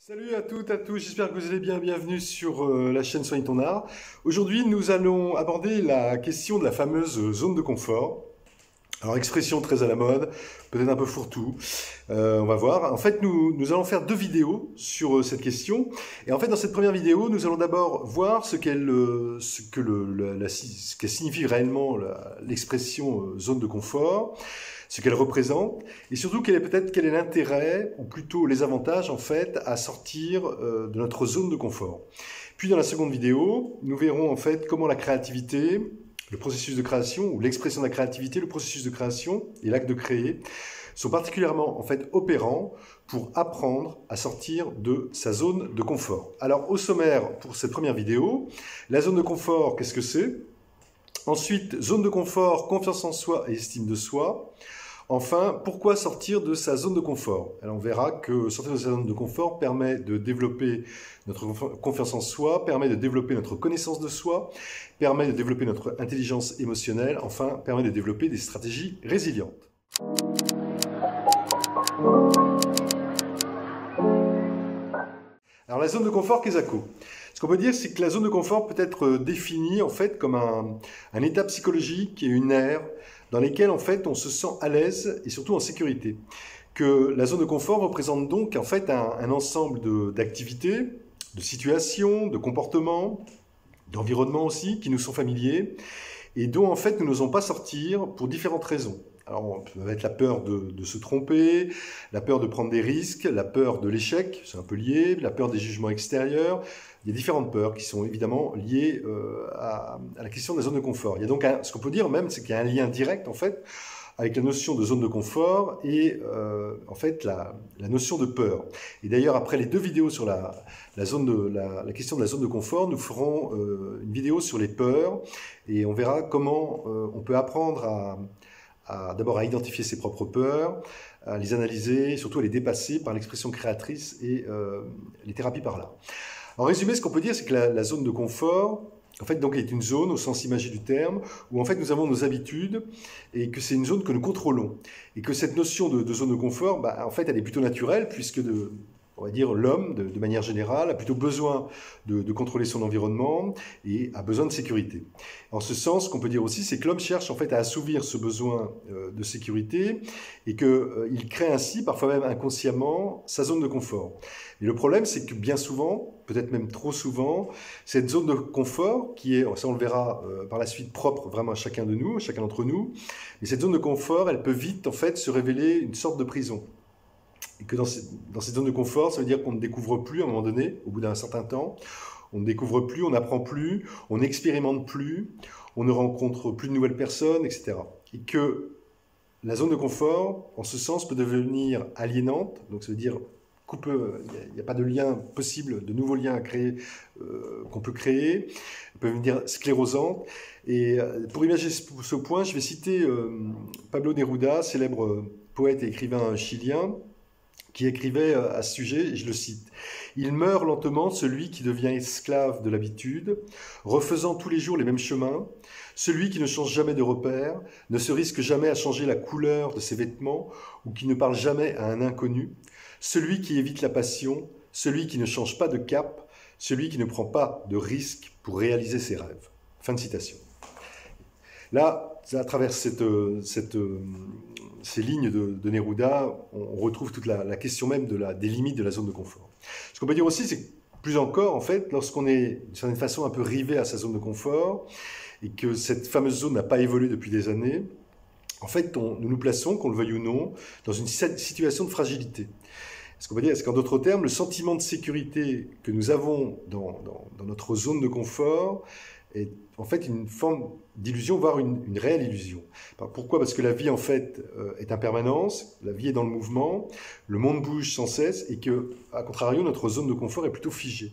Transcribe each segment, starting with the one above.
Salut à toutes, à tous, j'espère que vous allez bien, bienvenue sur la chaîne Soigne ton art. Aujourd'hui, nous allons aborder la question de la fameuse zone de confort. Alors, expression très à la mode, peut-être un peu fourre-tout, on va voir. En fait, nous allons faire deux vidéos sur cette question. Et en fait, dans cette première vidéo, nous allons d'abord voir ce qu'elle signifie réellement l'expression zone de confort, ce qu'elle représente, et surtout quel est l'intérêt, ou plutôt les avantages en fait, à sortir de notre zone de confort. Puis dans la seconde vidéo, nous verrons en fait comment la créativité, le processus de création, ou l'expression de la créativité, le processus de création et l'acte de créer, sont particulièrement en fait opérants pour apprendre à sortir de sa zone de confort. Alors au sommaire pour cette première vidéo, la zone de confort, qu'est-ce que c'est? Ensuite, zone de confort, confiance en soi et estime de soi. Enfin, pourquoi sortir de sa zone de confort? Alors on verra que sortir de sa zone de confort permet de développer notre confiance en soi, permet de développer notre connaissance de soi, permet de développer notre intelligence émotionnelle, enfin permet de développer des stratégies résilientes. Alors la zone de confort, qu'est-ce que ce qu'on peut dire, c'est que la zone de confort peut être définie en fait comme un état psychologique et une aire dans lesquelles en fait on se sent à l'aise et surtout en sécurité. Que la zone de confort représente donc en fait un ensemble d'activités, de situations, de comportements, d'environnements aussi qui nous sont familiers et dont en fait nous n'osons pas sortir pour différentes raisons. Alors, ça va être la peur de se tromper, la peur de prendre des risques, la peur de l'échec, c'est un peu lié, la peur des jugements extérieurs. Il y a différentes peurs qui sont évidemment liées à la question de la zone de confort. Il y a donc ce qu'on peut dire même, c'est qu'il y a un lien direct en fait avec la notion de zone de confort et en fait la notion de peur. Et d'ailleurs, après les deux vidéos sur la question de la zone de confort, nous ferons une vidéo sur les peurs et on verra comment on peut apprendre d'abord à identifier ses propres peurs, à les analyser, et surtout à les dépasser par l'expression créatrice et les thérapies par l'art. En résumé, ce qu'on peut dire, c'est que la zone de confort, en fait, donc, est une zone au sens imagé du terme, où en fait nous avons nos habitudes et que c'est une zone que nous contrôlons. Et que cette notion de zone de confort, en fait, elle est plutôt naturelle, puisque on va dire l'homme, de manière générale, a plutôt besoin de contrôler son environnement et a besoin de sécurité. En ce sens, ce qu'on peut dire aussi, c'est que l'homme cherche en fait à assouvir ce besoin de sécurité et qu'il crée ainsi, parfois même inconsciemment, sa zone de confort. Et le problème, c'est que bien souvent, peut-être même trop souvent, cette zone de confort, qui est, ça on le verra par la suite, propre vraiment à chacun de nous, à chacun d'entre nous, et cette zone de confort, elle peut vite en fait se révéler une sorte de prison. Et que dans cette zone de confort, ça veut dire qu'on ne découvre plus à un moment donné, au bout d'un certain temps, on ne découvre plus, on n'apprend plus, on n'expérimente plus, on ne rencontre plus de nouvelles personnes, etc. Et que la zone de confort, en ce sens, peut devenir aliénante, donc ça veut dire il n'y a pas de lien possible, de nouveaux liens à créer, qu'on peut créer, elle peut devenir sclérosante. Et pour imaginer ce point, je vais citer Pablo Neruda, célèbre poète et écrivain chilien, qui écrivait à ce sujet, et je le cite, « Il meurt lentement celui qui devient esclave de l'habitude, refaisant tous les jours les mêmes chemins, celui qui ne change jamais de repère, ne se risque jamais à changer la couleur de ses vêtements ou qui ne parle jamais à un inconnu, celui qui évite la passion, celui qui ne change pas de cap, celui qui ne prend pas de risque pour réaliser ses rêves. » Fin de citation. Là, à travers ces lignes de Neruda, on retrouve toute la question même des limites de la zone de confort. Ce qu'on peut dire aussi, c'est que plus encore, en fait, lorsqu'on est d'une certaine façon un peu rivé à sa zone de confort et que cette fameuse zone n'a pas évolué depuis des années, en fait, nous nous plaçons, qu'on le veuille ou non, dans une situation de fragilité. Ce qu'on peut dire, c'est qu'en d'autres termes, le sentiment de sécurité que nous avons dans notre zone de confort est en fait une forme d'illusion, voire une réelle illusion. Pourquoi? Parce que la vie, en fait, est en permanence, la vie est dans le mouvement, le monde bouge sans cesse, et que, à contrario, notre zone de confort est plutôt figée.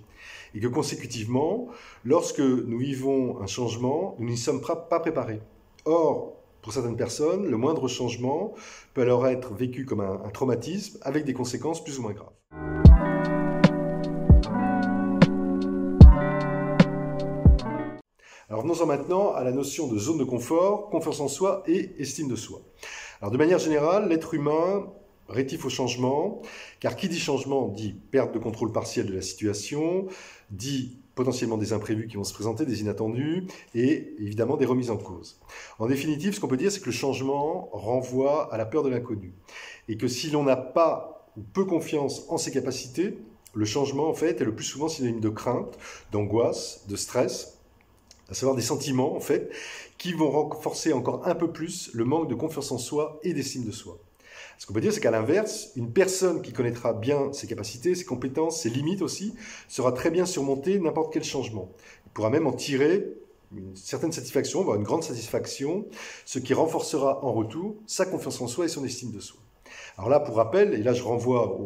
Et que, consécutivement, lorsque nous vivons un changement, nous n'y sommes pas préparés. Or, pour certaines personnes, le moindre changement peut alors être vécu comme un traumatisme, avec des conséquences plus ou moins graves. Alors venons-en maintenant à la notion de zone de confort, confiance en soi et estime de soi. Alors de manière générale, l'être humain rétif au changement, car qui dit changement dit perte de contrôle partiel de la situation, dit potentiellement des imprévus qui vont se présenter, des inattendus, et évidemment des remises en cause. En définitive, ce qu'on peut dire, c'est que le changement renvoie à la peur de l'inconnu, et que si l'on n'a pas ou peu confiance en ses capacités, le changement, en fait, est le plus souvent synonyme de crainte, d'angoisse, de stress, à savoir des sentiments, en fait, qui vont renforcer encore un peu plus le manque de confiance en soi et d'estime de soi. Ce qu'on peut dire, c'est qu'à l'inverse, une personne qui connaîtra bien ses capacités, ses compétences, ses limites aussi, saura très bien surmonter n'importe quel changement. Il pourra même en tirer une certaine satisfaction, voire une grande satisfaction, ce qui renforcera en retour sa confiance en soi et son estime de soi. Alors là, pour rappel, et là je renvoie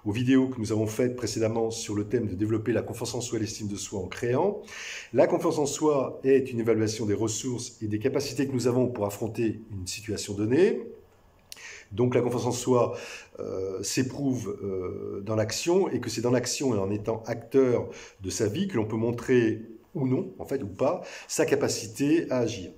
aux vidéos que nous avons faites précédemment sur le thème de développer la confiance en soi et l'estime de soi en créant. La confiance en soi est une évaluation des ressources et des capacités que nous avons pour affronter une situation donnée. Donc la confiance en soi s'éprouve dans l'action, et que c'est dans l'action et en étant acteur de sa vie que l'on peut montrer ou non, en fait, ou pas, sa capacité à agir.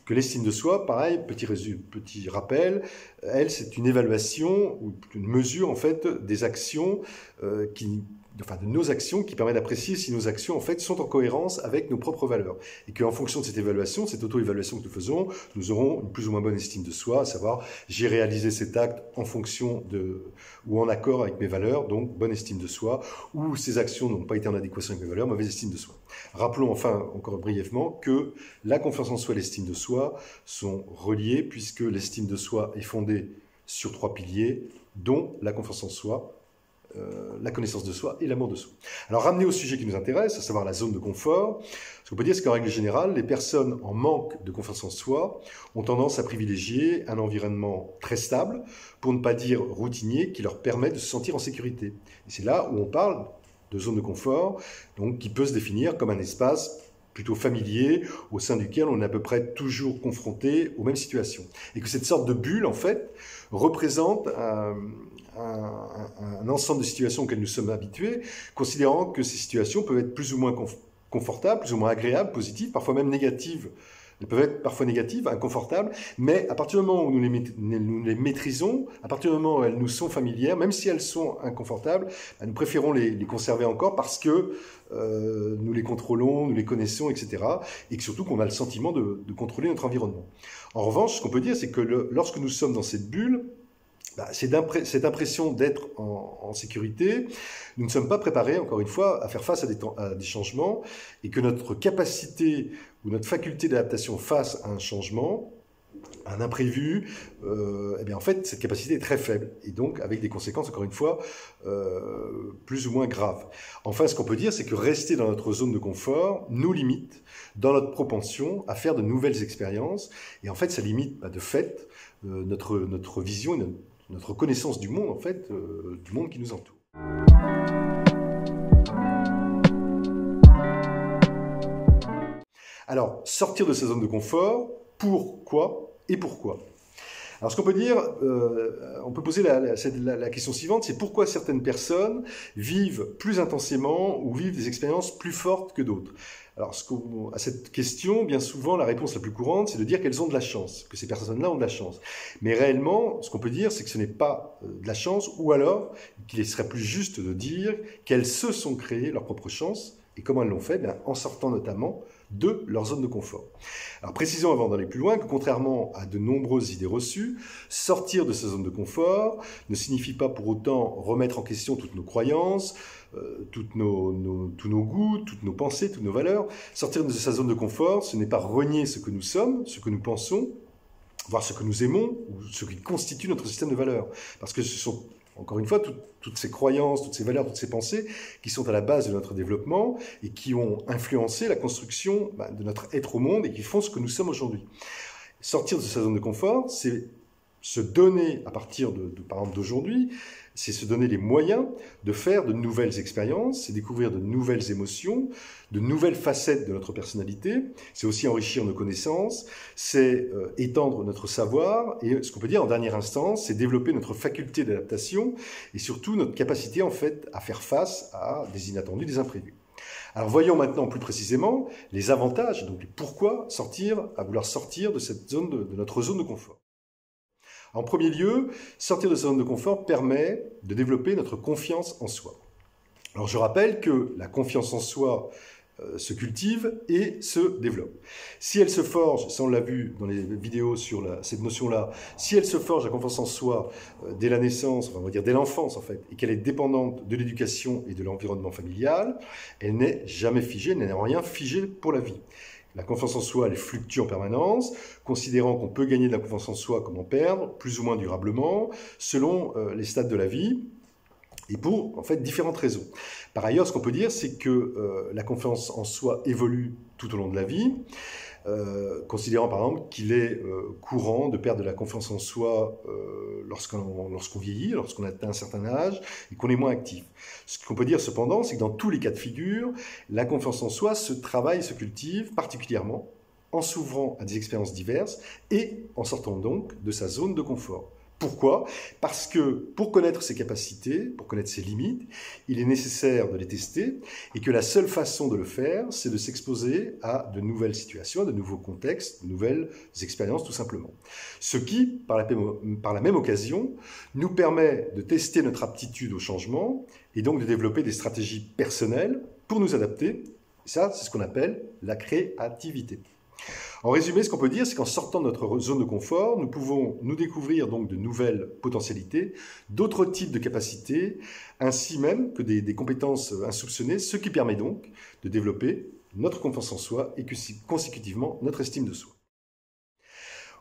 Que l'estime de soi, pareil, petit rappel, elle, c'est une évaluation ou une mesure en fait des actions de nos actions qui permet d'apprécier si nos actions en fait sont en cohérence avec nos propres valeurs, et qu'en fonction de cette évaluation, cette auto-évaluation que nous faisons, nous aurons une plus ou moins bonne estime de soi, à savoir j'ai réalisé cet acte en fonction de ou en accord avec mes valeurs, donc bonne estime de soi, ou ces actions n'ont pas été en adéquation avec mes valeurs, mauvaise estime de soi. Rappelons enfin encore brièvement que la confiance en soi et l'estime de soi sont reliées, puisque l'estime de soi est fondée sur 3 piliers, dont la confiance en soi, la connaissance de soi et l'amour de soi. Alors, ramener au sujet qui nous intéresse, à savoir la zone de confort, ce qu'on peut dire, c'est qu'en règle générale, les personnes en manque de confiance en soi ont tendance à privilégier un environnement très stable, pour ne pas dire routinier, qui leur permet de se sentir en sécurité. Et c'est là où on parle de zone de confort, donc qui peut se définir comme un espace plutôt familier, au sein duquel on est à peu près toujours confronté aux mêmes situations. Et que cette sorte de bulle, en fait, représente un ensemble de situations auxquelles nous sommes habitués, considérant que ces situations peuvent être plus ou moins confortables, plus ou moins agréables, positives, parfois même négatives. Elles peuvent être parfois négatives, inconfortables, mais à partir du moment où nous les maîtrisons, à partir du moment où elles nous sont familières, même si elles sont inconfortables, nous préférons les conserver encore parce que nous les contrôlons, nous les connaissons, etc. Et que surtout qu'on a le sentiment de contrôler notre environnement. En revanche, ce qu'on peut dire, c'est que lorsque nous sommes dans cette bulle, cette impression d'être en sécurité, nous ne sommes pas préparés, encore une fois, à faire face à des changements, et que notre capacité ou notre faculté d'adaptation face à un changement, à un imprévu, eh bien en fait, cette capacité est très faible, et donc avec des conséquences, encore une fois, plus ou moins graves. Enfin, ce qu'on peut dire, c'est que rester dans notre zone de confort nous limite dans notre propension à faire de nouvelles expériences, et en fait, ça limite de fait notre vision et notre connaissance du monde, en fait, du monde qui nous entoure. Alors, sortir de sa zone de confort, pourquoi et pourquoi? Alors, ce qu'on peut dire, on peut poser la question suivante, c'est pourquoi certaines personnes vivent plus intensément ou vivent des expériences plus fortes que d'autres. Alors, à cette question, bien souvent, la réponse la plus courante, c'est de dire qu'elles ont de la chance, que ces personnes-là ont de la chance. Mais réellement, ce qu'on peut dire, c'est que ce n'est pas de la chance, ou alors qu'il serait plus juste de dire qu'elles se sont créées leur propre chance. Et comment elles l'ont fait? En sortant notamment de leur zone de confort. Alors précisons avant d'aller plus loin que contrairement à de nombreuses idées reçues, sortir de sa zone de confort ne signifie pas pour autant remettre en question toutes nos croyances, tous nos goûts, toutes nos pensées, toutes nos valeurs. Sortir de sa zone de confort, ce n'est pas renier ce que nous sommes, ce que nous pensons, voire ce que nous aimons, ou ce qui constitue notre système de valeurs. Parce que ce sont encore une fois, toutes ces croyances, toutes ces valeurs, toutes ces pensées qui sont à la base de notre développement et qui ont influencé la construction de notre être au monde et qui font ce que nous sommes aujourd'hui. Sortir de sa zone de confort, c'est se donner, à partir par exemple d'aujourd'hui, c'est se donner les moyens de faire de nouvelles expériences, c'est découvrir de nouvelles émotions, de nouvelles facettes de notre personnalité, c'est aussi enrichir nos connaissances, c'est étendre notre savoir, et ce qu'on peut dire en dernière instance, c'est développer notre faculté d'adaptation et surtout notre capacité en fait à faire face à des inattendus, des imprévus. Alors voyons maintenant plus précisément les avantages, donc pourquoi vouloir sortir de cette zone de notre zone de confort. En premier lieu, sortir de sa zone de confort permet de développer notre confiance en soi. Alors je rappelle que la confiance en soi se cultive et se développe. Si elle se forge, ça on l'a vu dans les vidéos sur cette notion-là, si elle se forge la confiance en soi dès la naissance, enfin on va dire dès l'enfance en fait, et qu'elle est dépendante de l'éducation et de l'environnement familial, elle n'est jamais figée, elle n'est en rien figée pour la vie. La confiance en soi, elle fluctue en permanence, considérant qu'on peut gagner de la confiance en soi comme en perdre, plus ou moins durablement, selon les stades de la vie, et pour en fait différentes raisons. Par ailleurs, ce qu'on peut dire, c'est que la confiance en soi évolue tout au long de la vie, considérant par exemple qu'il est courant de perdre de la confiance en soi lorsqu'on vieillit, lorsqu'on atteint un certain âge et qu'on est moins actif. Ce qu'on peut dire cependant, c'est que dans tous les cas de figure, la confiance en soi se travaille et se cultive particulièrement en s'ouvrant à des expériences diverses et en sortant donc de sa zone de confort. Pourquoi? Parce que pour connaître ses capacités, pour connaître ses limites, il est nécessaire de les tester et que la seule façon de le faire, c'est de s'exposer à de nouvelles situations, à de nouveaux contextes, de nouvelles expériences tout simplement. Ce qui, par la même occasion, nous permet de tester notre aptitude au changement et donc de développer des stratégies personnelles pour nous adapter. Ça, c'est ce qu'on appelle la créativité. En résumé, ce qu'on peut dire, c'est qu'en sortant de notre zone de confort, nous pouvons nous découvrir donc de nouvelles potentialités, d'autres types de capacités, ainsi même que des compétences insoupçonnées, ce qui permet donc de développer notre confiance en soi et consécutivement notre estime de soi.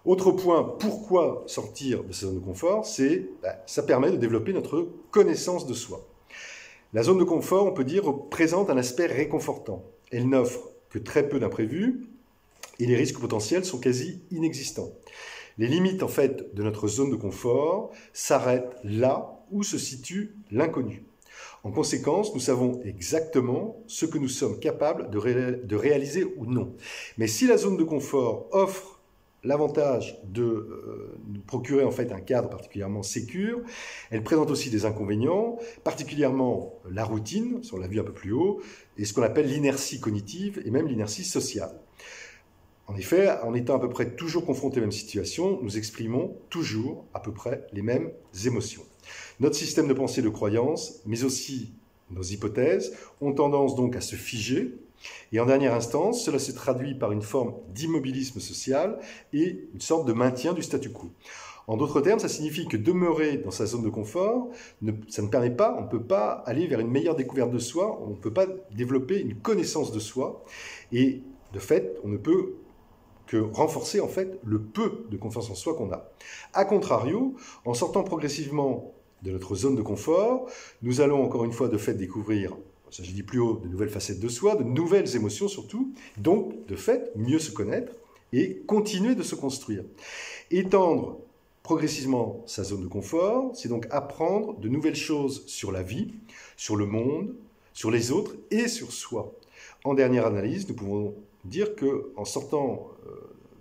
Autre point, pourquoi sortir de sa zone de confort, c'est ça permet de développer notre connaissance de soi. La zone de confort, on peut dire, présente un aspect réconfortant. Elle n'offre que très peu d'imprévus, et les risques potentiels sont quasi inexistants. Les limites, en fait, de notre zone de confort s'arrêtent là où se situe l'inconnu. En conséquence, nous savons exactement ce que nous sommes capables de réaliser ou non. Mais si la zone de confort offre l'avantage de nous procurer en fait un cadre particulièrement sécure, elle présente aussi des inconvénients, particulièrement la routine, on l'a vu un peu plus haut, et ce qu'on appelle l'inertie cognitive et même l'inertie sociale. En effet, en étant à peu près toujours confrontés aux mêmes situations, nous exprimons toujours à peu près les mêmes émotions. Notre système de pensée et de croyance, mais aussi nos hypothèses, ont tendance donc à se figer. Et en dernière instance, cela se traduit par une forme d'immobilisme social et une sorte de maintien du statu quo. En d'autres termes, ça signifie que demeurer dans sa zone de confort, ça ne permet pas, on ne peut pas aller vers une meilleure découverte de soi, on ne peut pas développer une connaissance de soi. Et de fait, on ne peut que renforcer en fait le peu de confiance en soi qu'on a. A contrario, en sortant progressivement de notre zone de confort, nous allons encore une fois de fait découvrir, ça j'ai dit plus haut, de nouvelles facettes de soi, de nouvelles émotions surtout, donc de fait mieux se connaître et continuer de se construire. Étendre progressivement sa zone de confort, c'est donc apprendre de nouvelles choses sur la vie, sur le monde, sur les autres et sur soi. En dernière analyse, nous pouvons dire qu'en sortant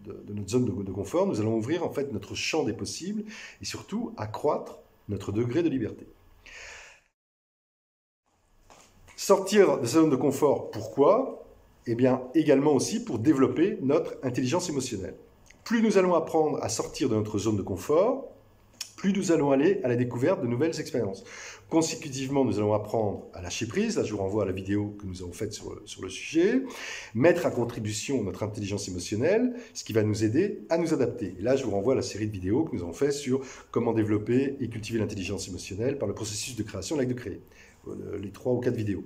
de notre zone de confort, nous allons ouvrir en fait notre champ des possibles et surtout accroître notre degré de liberté. Sortir de sa zone de confort, pourquoi? Eh bien, également aussi pour développer notre intelligence émotionnelle. Plus nous allons apprendre à sortir de notre zone de confort, plus nous allons aller à la découverte de nouvelles expériences. Consécutivement, nous allons apprendre à lâcher prise. Là, je vous renvoie à la vidéo que nous avons faite sur le sujet. Mettre à contribution notre intelligence émotionnelle, ce qui va nous aider à nous adapter. Et là, je vous renvoie à la série de vidéos que nous avons fait sur comment développer et cultiver l'intelligence émotionnelle par le processus de création, l'acte de créer. Les 3 ou 4 vidéos.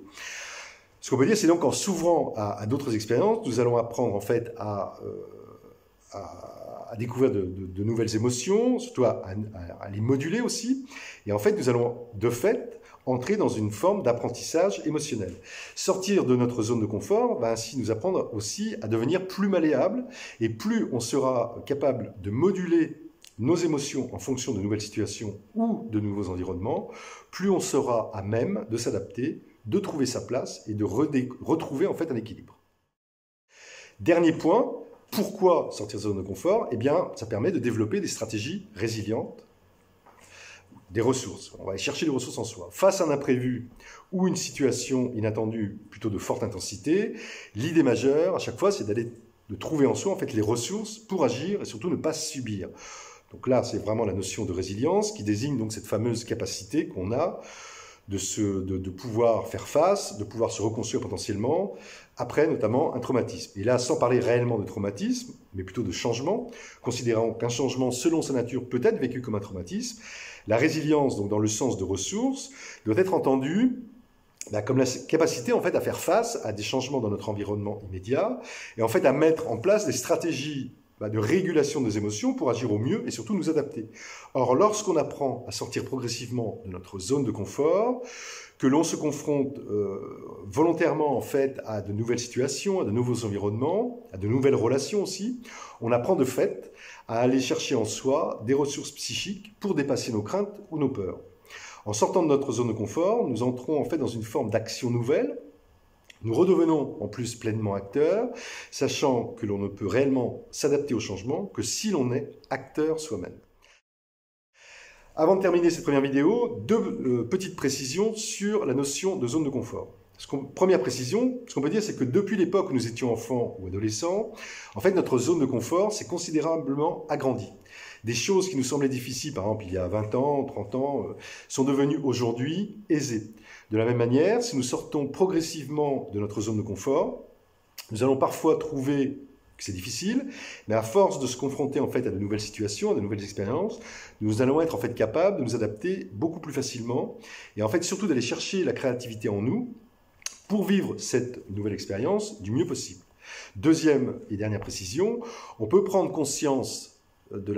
Ce qu'on peut dire, c'est donc qu'en s'ouvrant à d'autres expériences, nous allons apprendre en fait à découvrir de nouvelles émotions, surtout à les moduler aussi. Et en fait, nous allons de fait entrer dans une forme d'apprentissage émotionnel. Sortir de notre zone de confort va ainsi nous apprendre aussi à devenir plus malléable. Et plus on sera capable de moduler nos émotions en fonction de nouvelles situations ou de nouveaux environnements, plus on sera à même de s'adapter, de trouver sa place et de retrouver en fait un équilibre. Dernier point, pourquoi sortir de sa zone de confort? Eh bien, ça permet de développer des stratégies résilientes, des ressources. On va aller chercher des ressources en soi. Face à un imprévu ou une situation inattendue plutôt de forte intensité, l'idée majeure à chaque fois, c'est de trouver en soi en fait les ressources pour agir et surtout ne pas subir. Donc là, c'est vraiment la notion de résilience qui désigne donc cette fameuse capacité qu'on a de pouvoir faire face, de pouvoir se reconstruire potentiellement, après notamment un traumatisme. Et là, sans parler réellement de traumatisme, mais plutôt de changement, considérant qu'un changement selon sa nature peut être vécu comme un traumatisme, la résilience, donc dans le sens de ressources, doit être entendue comme la capacité en fait à faire face à des changements dans notre environnement immédiat et en fait à mettre en place des stratégies de régulation des émotions pour agir au mieux et surtout nous adapter. Or, lorsqu'on apprend à sortir progressivement de notre zone de confort, que l'on se confronte volontairement en fait à de nouvelles situations, à de nouveaux environnements, à de nouvelles relations aussi, on apprend de fait à aller chercher en soi des ressources psychiques pour dépasser nos craintes ou nos peurs. En sortant de notre zone de confort, nous entrons en fait dans une forme d'action nouvelle. Nous redevenons en plus pleinement acteurs, sachant que l'on ne peut réellement s'adapter au changement que si l'on est acteur soi-même. Avant de terminer cette première vidéo, deux petites précisions sur la notion de zone de confort. Première précision, ce qu'on peut dire, c'est que depuis l'époque où nous étions enfants ou adolescents, en fait, notre zone de confort s'est considérablement agrandie. Des choses qui nous semblaient difficiles, par exemple il y a 20 ans, 30 ans, sont devenues aujourd'hui aisées. De la même manière, si nous sortons progressivement de notre zone de confort, nous allons parfois trouver que c'est difficile, mais à force de se confronter en fait à de nouvelles situations, à de nouvelles expériences, nous allons être en fait capables de nous adapter beaucoup plus facilement et en fait surtout d'aller chercher la créativité en nous pour vivre cette nouvelle expérience du mieux possible. Deuxième et dernière précision, on peut prendre conscience de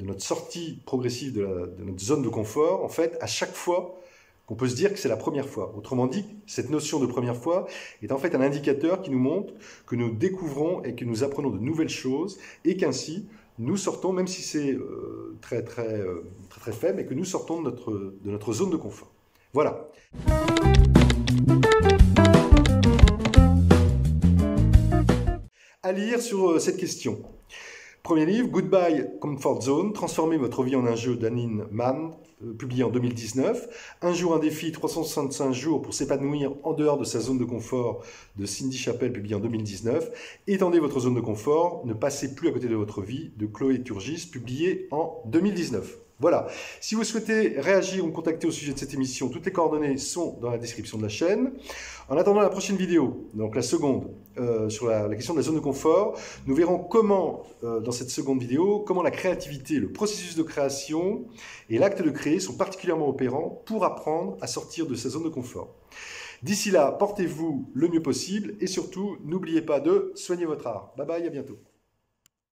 notre sortie progressive de notre zone de confort, en fait, à chaque fois qu'on peut se dire que c'est la première fois. Autrement dit, cette notion de première fois est en fait un indicateur qui nous montre que nous découvrons et que nous apprenons de nouvelles choses et qu'ainsi, nous sortons, même si c'est très faible, et que nous sortons de notre zone de confort. Voilà. À lire sur cette question. Premier livre, Goodbye Comfort Zone, transformez votre vie en un jeu d'Anine Mann, publié en 2019. Un jour, un défi, 365 jours pour s'épanouir en dehors de sa zone de confort, de Cindy Chappell, publié en 2019. Étendez votre zone de confort, ne passez plus à côté de votre vie, de Chloé Turgis, publié en 2019. Voilà. Si vous souhaitez réagir ou me contacter au sujet de cette émission, toutes les coordonnées sont dans la description de la chaîne. En attendant la prochaine vidéo, donc la seconde, sur la question de la zone de confort, nous verrons comment, dans cette seconde vidéo, comment la créativité, le processus de création et l'acte de créer sont particulièrement opérants pour apprendre à sortir de sa zone de confort. D'ici là, portez-vous le mieux possible et surtout, n'oubliez pas de soigner votre art. Bye bye, à bientôt.